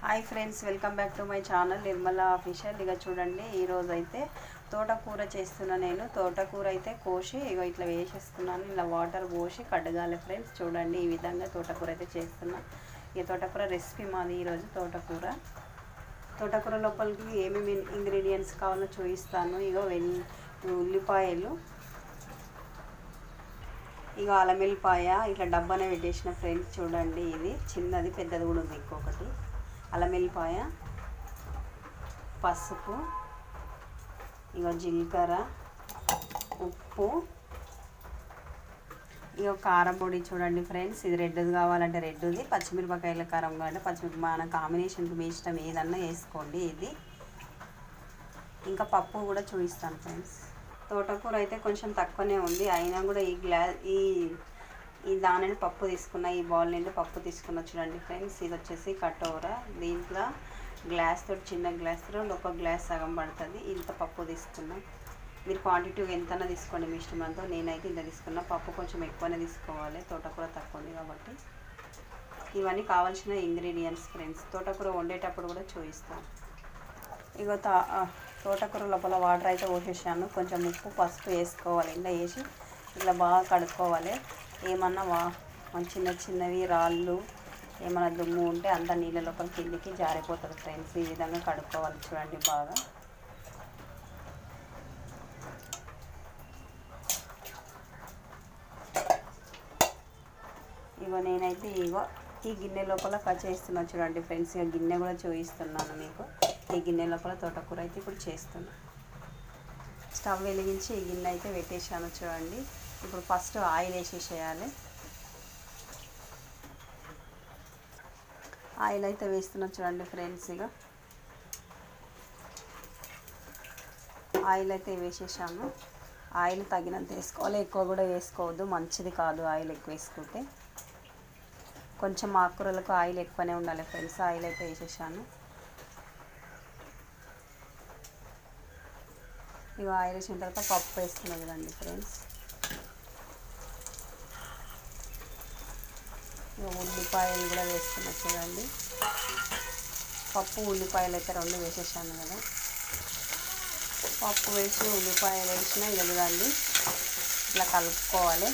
Hi friends, welcome back to my channel Nirmala official. ఇక చూడండి, ఈరోజు అయితే తోటకూర చేస్తున్నా. నేను తోటకూర అయితే కోసి ఇట్లా వేసేస్తున్నాను. ఇలా వాటర్ పోసి కడగాలి ఫ్రెండ్స్. చూడండి, ఈ విధంగా తోటకూర అయితే చేస్తున్నా. ఈ తోటకూర రెసిపీ మాది ఈరోజు. తోటకూర లోపలికి ఏమేమి ఇంగ్రీడియంట్స్ కావాలో చూపిస్తాను. ఉల్లిపాయలు, ఇక అల్లం వెల్లిపాయ ఇట్లా డబ్బానే పెట్టేసిన ఫ్రెండ్స్. చూడండి, ఇది చిన్నది పెద్దది కూడా ఉంది ఇంకొకటి. అల్లం వెల్లిపాయ, పసుపు, ఇక జీలకర్ర, ఉప్పు, ఇక కారం పొడి. చూడండి ఫ్రెండ్స్, ఇది రెడ్ది కావాలంటే రెడ్ది, పచ్చిమిరపకాయల కారం కావాలంటే పచ్చిమిరపకాయ, మన కాంబినేషన్కి మీ ఇష్టం ఏదన్నా వేసుకోండి. ఇది ఇంకా పప్పు కూడా చూపిస్తాను ఫ్రెండ్స్. తోటకూర అయితే కొంచెం తక్కువనే ఉంది, అయినా కూడా ఈ దానిని పప్పు తీసుకున్న, ఈ బౌల్ నుండి పప్పు తీసుకున్న. చూడండి ఫ్రెండ్స్, ఇది వచ్చేసి కటోర. దీంట్లో గ్లాస్ తోటి, చిన్న గ్లాస్ తోటి ఒక గ్లాస్ సగం పడుతుంది. ఇంత పప్పు తీసుకున్నాం. మీరు క్వాంటిటీ ఎంతైనా తీసుకోండి మీ ఇష్టంతో. నేనైతే ఇంత తీసుకున్నా. పప్పు కొంచెం ఎక్కువనే తీసుకోవాలి, తోటకూర తక్కువ ఉంది కాబట్టి. ఇవన్నీ కావాల్సిన ఇంగ్రీడియంట్స్ ఫ్రెండ్స్. తోటకూర వండేటప్పుడు కూడా చూపిస్తాను. ఇగో తోటకూర లోపల వాటర్ అయితే పోసేసాను. కొంచెం ఉప్పు, పసుపు వేసుకోవాలి. ఇలా వేసి ఇట్లా బాగా కడుక్కోవాలి. ఏమన్నా చిన్న చిన్నవి రాళ్ళు ఏమైనా దుమ్ము ఉంటే అంత నీళ్ళ లోపల కిందికి జారిపోతుంది ఫ్రెండ్స్. ఈ విధంగా కడుక్కోవాలి. చూడండి బాగా. నేనైతే ఈ గిన్నె లోపల కట్ చేస్తున్నాను. చూడండి ఫ్రెండ్స్, ఇక గిన్నె కూడా చూపిస్తున్నాను మీకు. ఈ గిన్నె లోపల తోటకూర అయితే ఇప్పుడు చేస్తున్నాను. స్టవ్ వెలిగించి ఈ గిన్నె అయితే పెట్టేసాను. చూడండి, ఇప్పుడు ఫస్ట్ ఆయిల్ వేసేసేయాలి. ఆయిల్ అయితే వేస్తున్నాను. చూడండి ఫ్రెండ్స్, ఇక ఆయిల్ అయితే వేసేసాను. ఆయిల్ తగినంత వేసుకోవాలి, ఎక్కువ కూడా వేసుకోవద్దు, మంచిది కాదు ఆయిల్ ఎక్కువ వేసుకుంటే. కొంచెం ఆకుకూరలకు ఆయిల్ ఎక్కువనే ఉండాలి ఫ్రెండ్స్. ఆయిల్ అయితే వేసేసాను. ఇక ఆయిల్ వేసిన తర్వాత పప్పు వేస్తున్నాను కదండి ఫ్రెండ్స్. ఉల్లిపాయలు కూడా వేస్తున్నా. చూడండి, పప్పు ఉల్లిపాయలు అయితే రెండు వేసేసాను కదా. పప్పు వేసి ఉల్లిపాయలు వేసిన ఇదండి ఇట్లా కలుపుకోవాలి.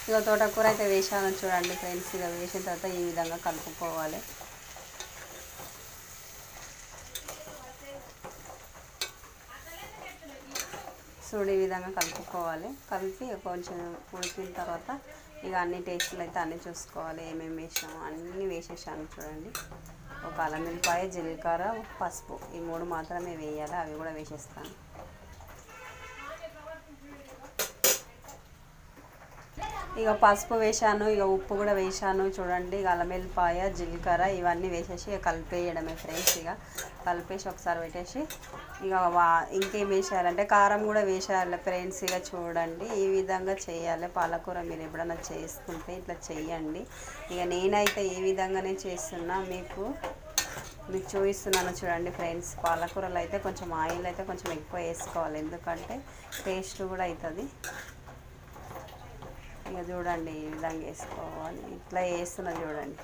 ఇక తోటకూర అయితే వేసాను. చూడండి ఫ్రెండ్స్, ఇక వేసిన తర్వాత ఈ విధంగా కలుపుకోవాలి. చూడు, ఈ విధంగా కలుపుకోవాలి. కలిపి కొంచెం ఉడికిన తర్వాత ఇక అన్ని టేస్టులు అయితే అన్నీ చూసుకోవాలి. ఏమేమి వేసాము అన్నీ వేసేసాను. చూడండి, ఒక అల్లం వెల్లిపాయ, జీలకర్ర, పసుపు, ఈ మూడు మాత్రమే వేయాలి. అవి కూడా వేసేస్తాను. ఇక పసుపు వేసాను, ఇక ఉప్పు కూడా వేసాను. చూడండి, ఇక అల్లం వెల్లిపాయ, జీలకర్ర ఇవన్నీ వేసేసి ఇక కలిపేయడమే ఫ్రెండ్స్. ఇక కలిపేసి ఒకసారి పెట్టేసి ఇక ఇంకేం వేసేయాలంటే కారం కూడా వేసేయాలి ఫ్రెండ్స్. ఇక చూడండి, ఈ విధంగా చేయాలి. పాలకూర మీరు ఎప్పుడైనా చేసుకుంటే ఇట్లా చేయండి. ఇక నేనైతే ఏ విధంగానే చేస్తున్నా మీకు చూపిస్తున్నాను. చూడండి ఫ్రెండ్స్, పాలకూరలు అయితే కొంచెం ఆయిల్ అయితే కొంచెం ఎక్కువ వేసుకోవాలి, ఎందుకంటే టేస్ట్ కూడా అవుతుంది. ఇక చూడండి, ఈ విధంగా వేసుకోవాలి. ఇట్లా వేస్తున్నా చూడండి.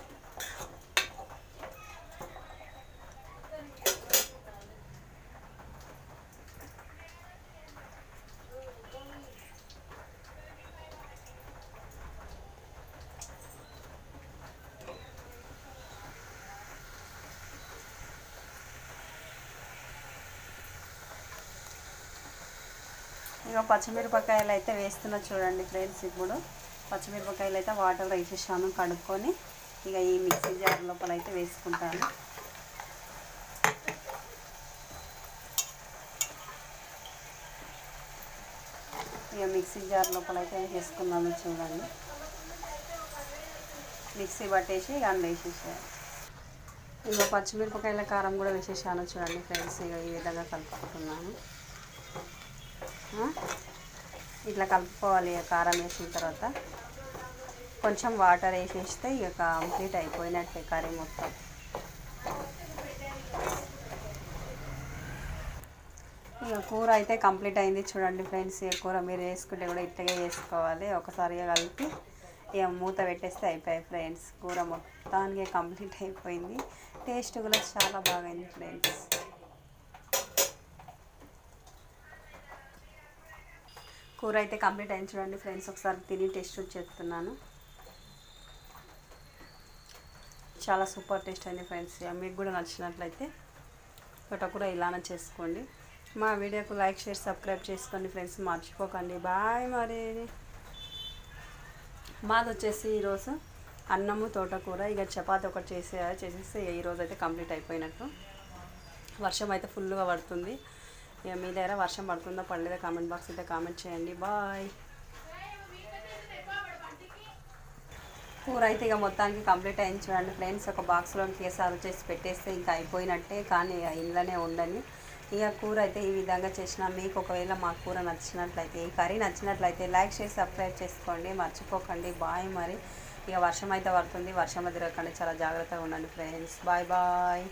ఇక పచ్చిమిరపకాయలు అయితే వేస్తున్నా. చూడండి ఫ్రెండ్స్, ఇప్పుడు పచ్చిమిరపకాయలు అయితే వాటర్ వేసేసాను కడుక్కొని. ఇక ఈ మిక్సీ జార్ లోపల అయితే వేసుకుంటాను. ఇక మిక్సీ జార్ లోపల అయితే వేసుకున్నాను. చూడండి, మిక్సీ పట్టేసి ఇక అందులో వేసేసాను. ఇక పచ్చిమిరపకాయల కారం కూడా వేసేసాను. చూడండి ఫ్రెండ్స్, ఇక ఈ విధంగా కలుపుకుంటున్నాను. ఇట్లా కలుపుకోవాలి. ఇక కారం వేసిన తర్వాత కొంచెం వాటర్ వేసేస్తే ఇక కంప్లీట్ అయిపోయినట్టే కర్రీ మొత్తం. ఇక కూర అయితే కంప్లీట్ అయింది. చూడండి ఫ్రెండ్స్, ఈ కూర మీరు వేసుకుంటే కూడా ఇట్లాగే వేసుకోవాలి. ఒకసారిగా కలిపి ఇక మూత పెట్టేస్తే అయిపోయాయి ఫ్రెండ్స్. కూర మొత్తానికి కంప్లీట్ అయిపోయింది. టేస్ట్ కూడా చాలా బాగైంది ఫ్రెండ్స్. కూర అయితే కంప్లీట్ అయింది చూడండి ఫ్రెండ్స్. ఒకసారి తిని టేస్ట్ చెప్తున్నాను. చాలా సూపర్ టేస్ట్ అయింది ఫ్రెండ్స్. మీకు కూడా నచ్చినట్లయితే తోటకూర ఇలానే చేసుకోండి. మా వీడియోకు లైక్ షేర్ సబ్స్క్రైబ్ చేసుకోండి ఫ్రెండ్స్, మర్చిపోకండి. బాయ్. మరి మాది వచ్చేసి ఈరోజు అన్నము తోటకూర, ఇక చపాతి ఒకటి చేసేస్తే ఈరోజు అయితే కంప్లీట్ అయిపోయినట్టు. వర్షం అయితే ఫుల్గా పడుతుంది. ఇక మీ దగ్గర వర్షం పడుతుందో పడలేదో కామెంట్ బాక్స్ అయితే కామెంట్ చేయండి. బాయ్. కూర అయితే ఇక మొత్తానికి కంప్లీట్ అయింది చూడండి ఫ్రెండ్స్. ఒక బాక్స్లో సర్వ్ చేసి పెట్టేస్తే ఇంకా అయిపోయినట్టే. కానీ ఇంట్లోనే ఉండండి. ఇక కూర అయితే ఈ విధంగా చేసిన. మీకు ఒకవేళ మా కూర నచ్చినట్లయితే, ఈ కర్రీ నచ్చినట్లయితే లైక్ చేసి సబ్స్క్రైబ్ చేసుకోండి, మర్చిపోకండి. బాయ్. మరి ఇక వర్షం అయితే పడుతుంది. వర్షంలో తిరగకండి, చాలా జాగ్రత్తగా ఉండండి ఫ్రెండ్స్. Bye bye.